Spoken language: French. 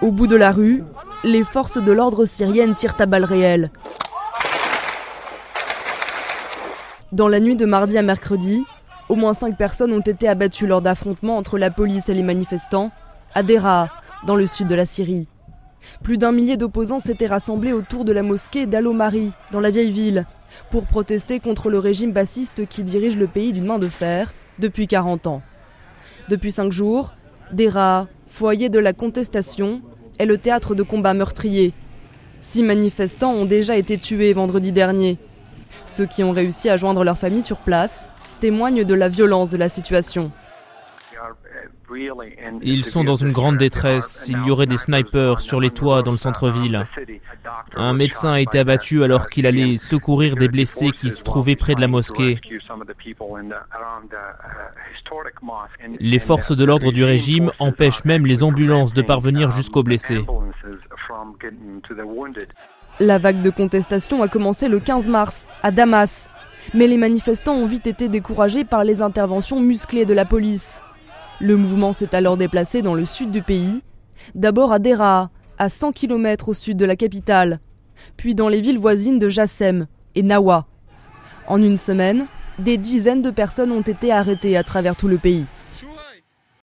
Au bout de la rue, les forces de l'ordre syriennes tirent à balles réelles. Dans la nuit de mardi à mercredi, au moins 5 personnes ont été abattues lors d'affrontements entre la police et les manifestants à Deraa, dans le sud de la Syrie. Plus d'1 millier d'opposants s'étaient rassemblés autour de la mosquée d'Al-Omari, dans la vieille ville, pour protester contre le régime bassiste qui dirige le pays d'une main de fer depuis 40 ans. Depuis 5 jours, Deraa, foyer de la contestation, est le théâtre de combats meurtriers. 6 manifestants ont déjà été tués vendredi dernier. Ceux qui ont réussi à joindre leur famille sur place témoignent de la violence de la situation. Ils sont dans une grande détresse. Il y aurait des snipers sur les toits dans le centre-ville. Un médecin a été abattu alors qu'il allait secourir des blessés qui se trouvaient près de la mosquée. Les forces de l'ordre du régime empêchent même les ambulances de parvenir jusqu'aux blessés. La vague de contestation a commencé le 15 mars, à Damas. Mais les manifestants ont vite été découragés par les interventions musclées de la police. Le mouvement s'est alors déplacé dans le sud du pays, d'abord à Deraa, à 100 km au sud de la capitale, puis dans les villes voisines de Jassem et Nawa. En une semaine, des dizaines de personnes ont été arrêtées à travers tout le pays.